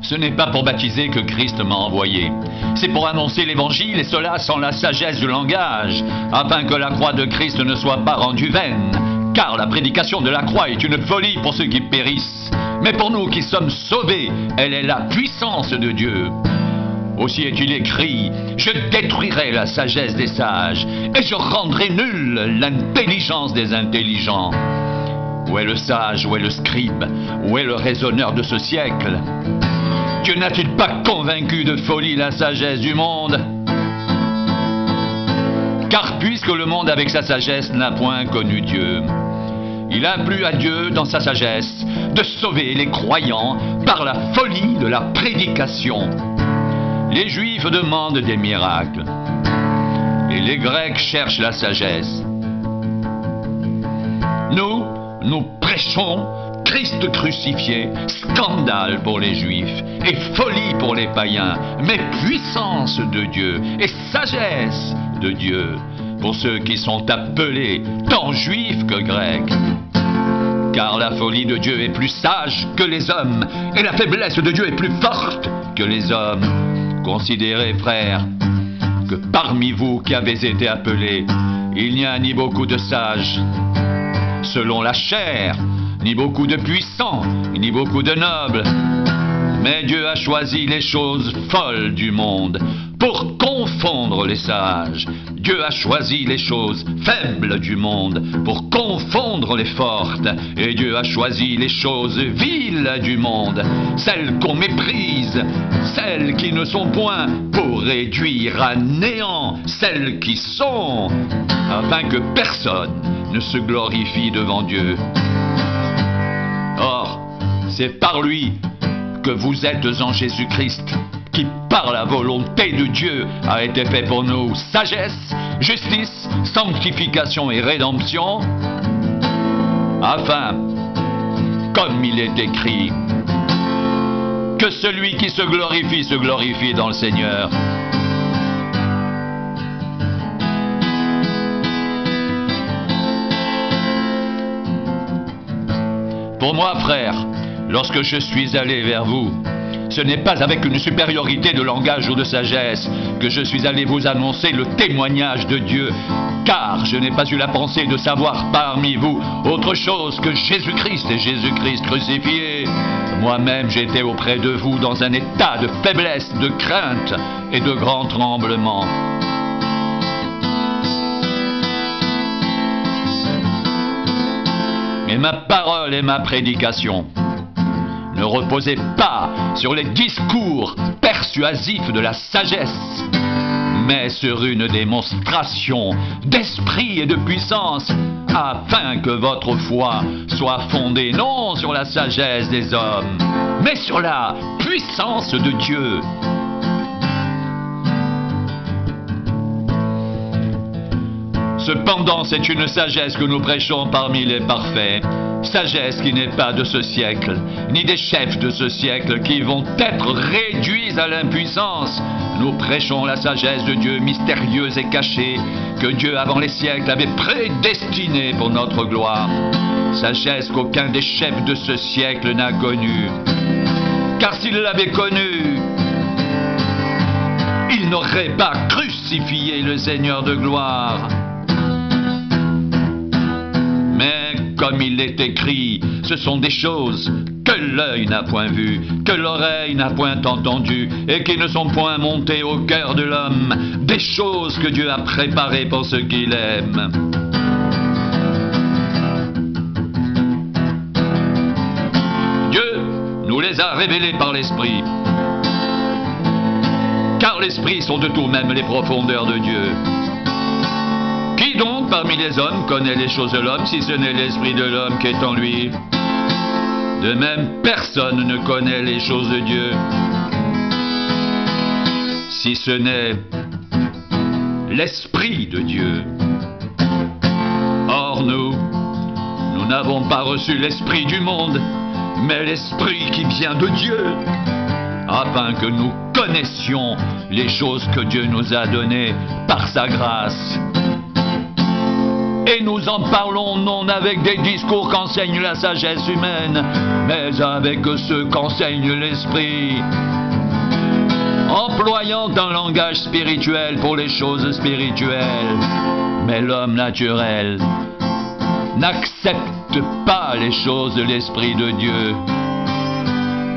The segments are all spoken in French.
Ce n'est pas pour baptiser que Christ m'a envoyé. C'est pour annoncer l'évangile et cela sans la sagesse du langage, afin que la croix de Christ ne soit pas rendue vaine. Car la prédication de la croix est une folie pour ceux qui périssent. Mais pour nous qui sommes sauvés, elle est la puissance de Dieu. Aussi est-il écrit, je détruirai la sagesse des sages et je rendrai nulle l'intelligence des intelligents. Où est le sage, où est le scribe, où est le raisonneur de ce siècle? Dieu n'a-t-il pas convaincu de folie la sagesse du monde? Car puisque le monde avec sa sagesse n'a point connu Dieu, il a plu à Dieu dans sa sagesse de sauver les croyants par la folie de la prédication. Les Juifs demandent des miracles et les Grecs cherchent la sagesse. Nous prêchons Christ crucifié, scandale pour les Juifs et folie pour les païens, mais puissance de Dieu et sagesse de Dieu pour ceux qui sont appelés tant Juifs que Grecs. Car la folie de Dieu est plus sage que les hommes et la faiblesse de Dieu est plus forte que les hommes. Considérez, frères, que parmi vous qui avez été appelés, il n'y a ni beaucoup de sages selon la chair, ni beaucoup de puissants, ni beaucoup de nobles. Mais Dieu a choisi les choses folles du monde pour confondre les sages. Dieu a choisi les choses faibles du monde pour confondre les fortes. Et Dieu a choisi les choses viles du monde, celles qu'on méprise, celles qui ne sont point, pour réduire à néant celles qui sont, afin que personne ne se glorifie devant Dieu. Or, c'est par lui que vous êtes en Jésus-Christ, qui par la volonté de Dieu a été fait pour nous sagesse, justice, sanctification et rédemption, afin, comme il est écrit, que celui qui se glorifie dans le Seigneur. Pour moi, frère, lorsque je suis allé vers vous, ce n'est pas avec une supériorité de langage ou de sagesse que je suis allé vous annoncer le témoignage de Dieu, car je n'ai pas eu la pensée de savoir parmi vous autre chose que Jésus-Christ et Jésus-Christ crucifié. Moi-même, j'étais auprès de vous dans un état de faiblesse, de crainte et de grand tremblement. Et ma parole et ma prédication ne reposaient pas sur les discours persuasifs de la sagesse, mais sur une démonstration d'esprit et de puissance, afin que votre foi soit fondée non sur la sagesse des hommes, mais sur la puissance de Dieu. Cependant, c'est une sagesse que nous prêchons parmi les parfaits, sagesse qui n'est pas de ce siècle, ni des chefs de ce siècle qui vont être réduits à l'impuissance. Nous prêchons la sagesse de Dieu mystérieuse et cachée, que Dieu avant les siècles avait prédestinée pour notre gloire. Sagesse qu'aucun des chefs de ce siècle n'a connue. Car s'il l'avait connue, il n'aurait pas crucifié le Seigneur de gloire. Mais comme il est écrit, ce sont des choses que l'œil n'a point vues, que l'oreille n'a point entendues, et qui ne sont point montées au cœur de l'homme, des choses que Dieu a préparées pour ceux qui l'aiment. Dieu nous les a révélées par l'Esprit, car l'Esprit sont de tout même les profondeurs de Dieu. Qui donc parmi les hommes connaît les choses de l'homme, si ce n'est l'esprit de l'homme qui est en lui? De même, personne ne connaît les choses de Dieu, si ce n'est l'esprit de Dieu. Or nous n'avons pas reçu l'esprit du monde, mais l'esprit qui vient de Dieu, afin que nous connaissions les choses que Dieu nous a données par sa grâce. Et nous en parlons non avec des discours qu'enseigne la sagesse humaine, mais avec ceux qu'enseigne l'esprit, employant un langage spirituel pour les choses spirituelles. Mais l'homme naturel n'accepte pas les choses de l'Esprit de Dieu,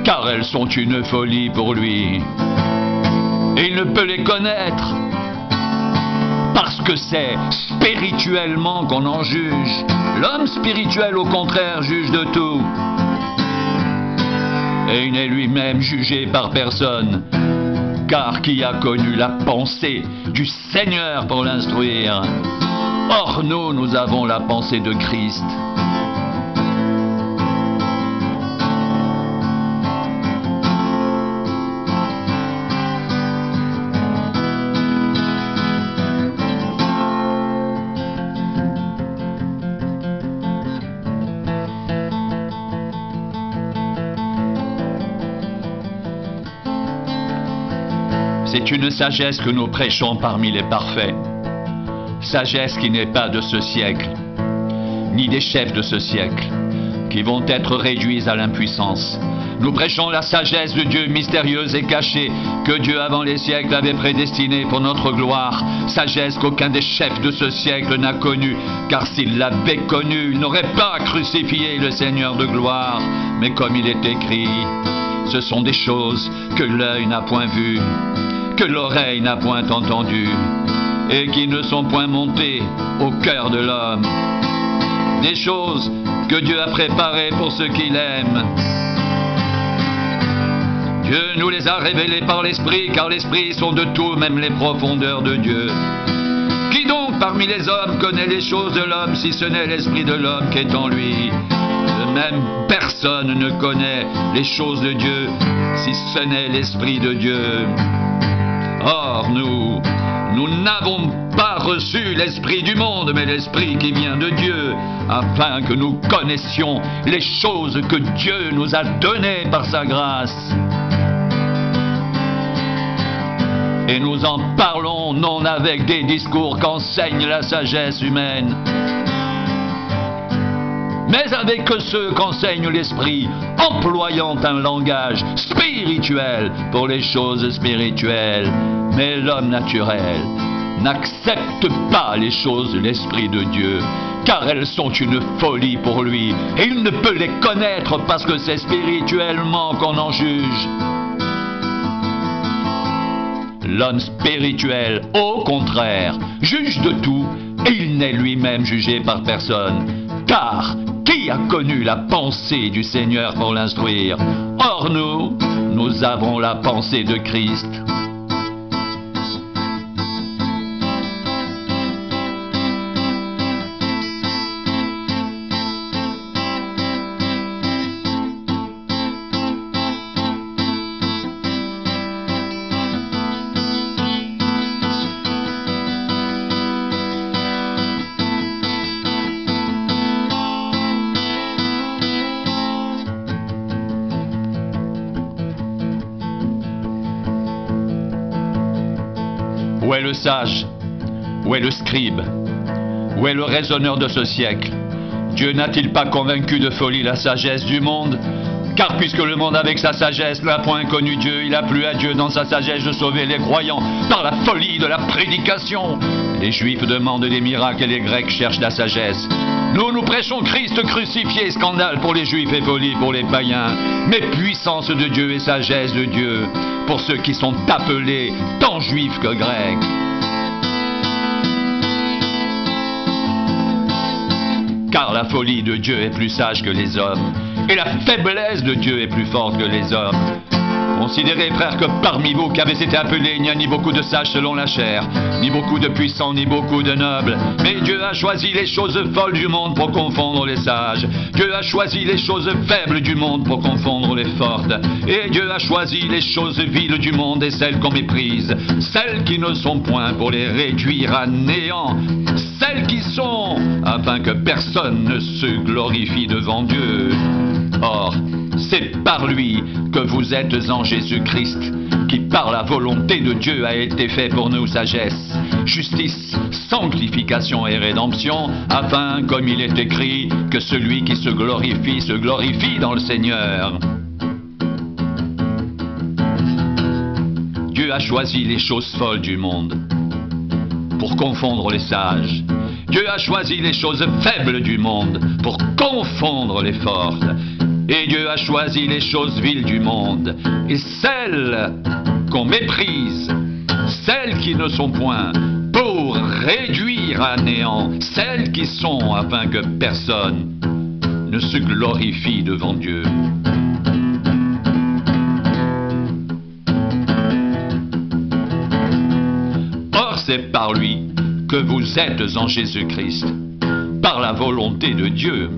car elles sont une folie pour lui. Et il ne peut les connaître, parce que c'est spirituellement qu'on en juge. L'homme spirituel, au contraire, juge de tout. Et il n'est lui-même jugé par personne, car qui a connu la pensée du Seigneur pour l'instruire? Or nous avons la pensée de Christ. C'est une sagesse que nous prêchons parmi les parfaits. Sagesse qui n'est pas de ce siècle, ni des chefs de ce siècle, qui vont être réduits à l'impuissance. Nous prêchons la sagesse de Dieu mystérieuse et cachée, que Dieu avant les siècles avait prédestinée pour notre gloire. Sagesse qu'aucun des chefs de ce siècle n'a connue, car s'il l'avait connue, il n'aurait pas crucifié le Seigneur de gloire. Mais comme il est écrit, ce sont des choses que l'œil n'a point vues, que l'oreille n'a point entendues, et qui ne sont point montées au cœur de l'homme. Des choses que Dieu a préparées pour ceux qui l'aiment. Dieu nous les a révélées par l'Esprit, car l'Esprit sont de tout, même les profondeurs de Dieu. Qui donc parmi les hommes connaît les choses de l'homme, si ce n'est l'Esprit de l'homme qui est en lui? De même, personne ne connaît les choses de Dieu, si ce n'est l'Esprit de Dieu. Or, nous n'avons pas reçu l'esprit du monde, mais l'esprit qui vient de Dieu, afin que nous connaissions les choses que Dieu nous a données par sa grâce. Et nous en parlons non avec des discours qu'enseigne la sagesse humaine, mais avec ceux qu'enseigne l'Esprit, employant un langage spirituel pour les choses spirituelles. Mais l'homme naturel n'accepte pas les choses de l'Esprit de Dieu, car elles sont une folie pour lui, et il ne peut les connaître parce que c'est spirituellement qu'on en juge. L'homme spirituel, au contraire, juge de tout, et il n'est lui-même jugé par personne, car qui a connu la pensée du Seigneur pour l'instruire? Or nous avons la pensée de Christ. Où est le sage? Où est le scribe? Où est le raisonneur de ce siècle? Dieu n'a-t-il pas convaincu de folie la sagesse du monde? Car puisque le monde avec sa sagesse n'a point connu Dieu, il a plu à Dieu dans sa sagesse de sauver les croyants par la folie de la prédication. Les Juifs demandent des miracles et les Grecs cherchent la sagesse. Nous prêchons Christ crucifié, scandale pour les Juifs et folie pour les païens, mais puissance de Dieu et sagesse de Dieu pour ceux qui sont appelés tant Juifs que Grecs. Car la folie de Dieu est plus sage que les hommes, et la faiblesse de Dieu est plus forte que les hommes. Considérez, frères, que parmi vous qui avez été appelés, il n'y a ni beaucoup de sages selon la chair, ni beaucoup de puissants, ni beaucoup de nobles. Mais Dieu a choisi les choses folles du monde pour confondre les sages. Dieu a choisi les choses faibles du monde pour confondre les fortes. Et Dieu a choisi les choses viles du monde et celles qu'on méprise, celles qui ne sont point pour les réduire à néant, celles qui sont, afin que personne ne se glorifie devant Dieu. Or, C'est par lui que vous êtes en Jésus-Christ, qui par la volonté de Dieu a été fait pour nous sagesse, justice, sanctification et rédemption, afin, comme il est écrit, que celui qui se glorifie dans le Seigneur. Dieu a choisi les choses folles du monde pour confondre les sages. Dieu a choisi les choses faibles du monde pour confondre les fortes. Et Dieu a choisi les choses viles du monde et celles qu'on méprise, celles qui ne sont point, pour réduire à néant celles qui sont, afin que personne ne se glorifie devant Dieu. Or, c'est par lui que vous êtes en Jésus-Christ, par la volonté de Dieu,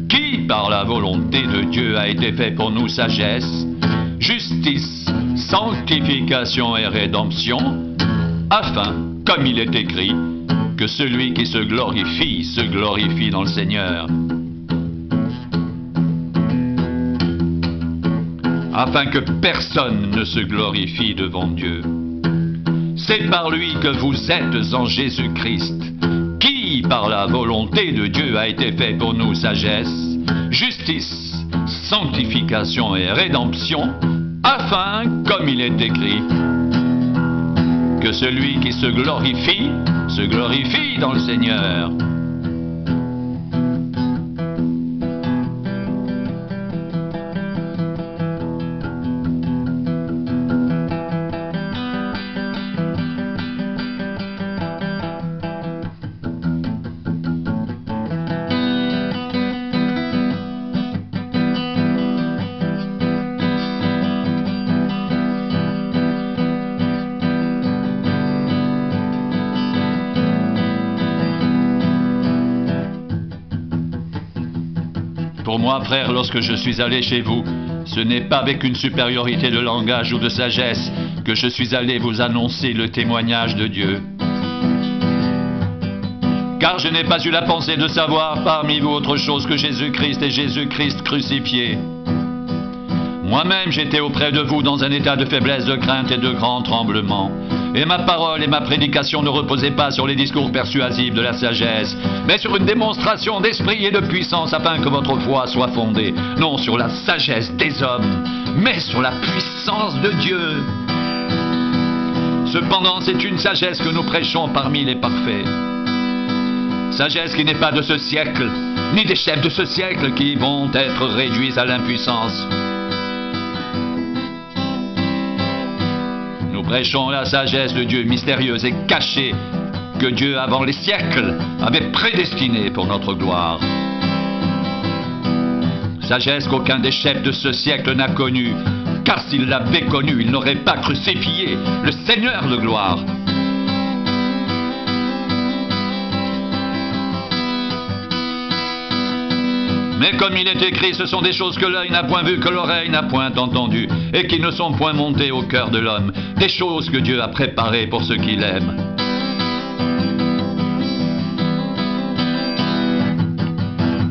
qui, par la volonté de Dieu, a été fait pour nous sagesse, justice, sanctification et rédemption, afin, comme il est écrit, que celui qui se glorifie dans le Seigneur. Afin que personne ne se glorifie devant Dieu. C'est par lui que vous êtes en Jésus-Christ, qui, par la volonté de Dieu, a été fait pour nous sagesse, justice, sanctification et rédemption, afin, comme il est écrit, que celui qui se glorifie dans le Seigneur. Pour moi, frère, lorsque je suis allé chez vous, ce n'est pas avec une supériorité de langage ou de sagesse que je suis allé vous annoncer le témoignage de Dieu. Car je n'ai pas eu la pensée de savoir parmi vous autre chose que Jésus-Christ et Jésus-Christ crucifié. Moi-même, j'étais auprès de vous dans un état de faiblesse, de crainte et de grand tremblement. Et ma parole et ma prédication ne reposaient pas sur les discours persuasifs de la sagesse, mais sur une démonstration d'esprit et de puissance, afin que votre foi soit fondée, non sur la sagesse des hommes, mais sur la puissance de Dieu. Cependant, c'est une sagesse que nous prêchons parmi les parfaits. Sagesse qui n'est pas de ce siècle, ni des chefs de ce siècle qui vont être réduits à l'impuissance. Nous prêchons la sagesse de Dieu mystérieuse et cachée que Dieu, avant les siècles, avait prédestinée pour notre gloire. Sagesse qu'aucun des chefs de ce siècle n'a connue, car s'il l'avait connue, il n'aurait pas crucifié le Seigneur de gloire. Mais comme il est écrit, ce sont des choses que l'œil n'a point vues, que l'oreille n'a point entendues, et qui ne sont point montées au cœur de l'homme, des choses que Dieu a préparées pour ceux qui l'aiment.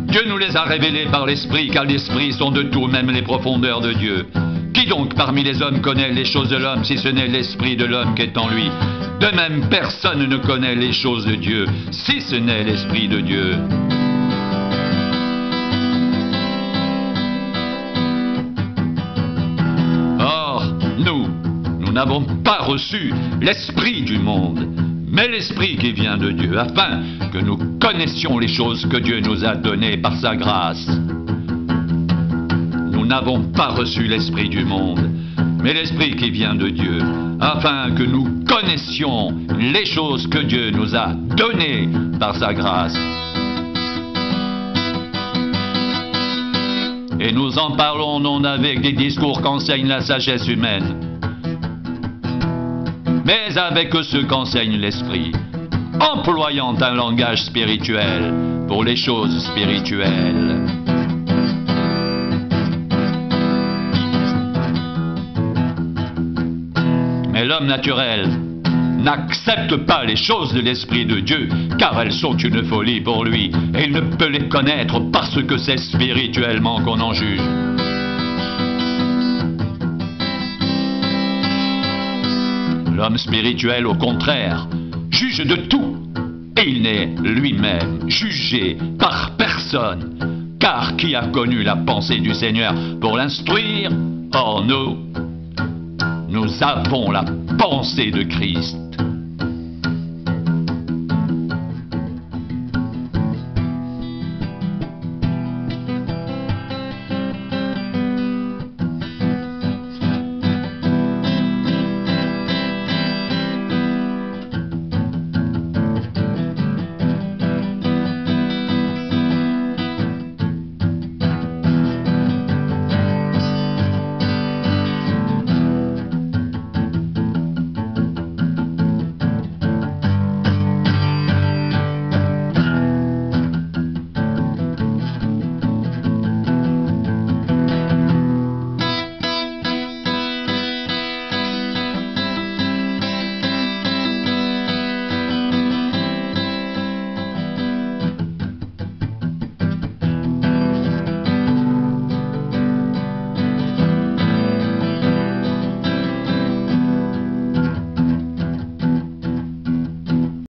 Dieu nous les a révélées par l'Esprit, car l'Esprit sont de tout, même les profondeurs de Dieu. Qui donc parmi les hommes connaît les choses de l'homme, si ce n'est l'Esprit de l'homme qui est en lui? De même, personne ne connaît les choses de Dieu, si ce n'est l'Esprit de Dieu. Nous n'avons pas reçu l'esprit du monde, mais l'esprit qui vient de Dieu, afin que nous connaissions les choses que Dieu nous a données par sa grâce. Nous n'avons pas reçu l'esprit du monde, mais l'esprit qui vient de Dieu, afin que nous connaissions les choses que Dieu nous a données par sa grâce. Et nous en parlons non avec des discours qu'enseigne la sagesse humaine, mais avec ceux qu'enseigne l'Esprit, employant un langage spirituel pour les choses spirituelles. Mais l'homme naturel n'accepte pas les choses de l'Esprit de Dieu, car elles sont une folie pour lui, et il ne peut les connaître parce que c'est spirituellement qu'on en juge. L'homme spirituel, au contraire, juge de tout, et il n'est lui-même jugé par personne. Car qui a connu la pensée du Seigneur pour l'instruire? Or nous avons la pensée de Christ.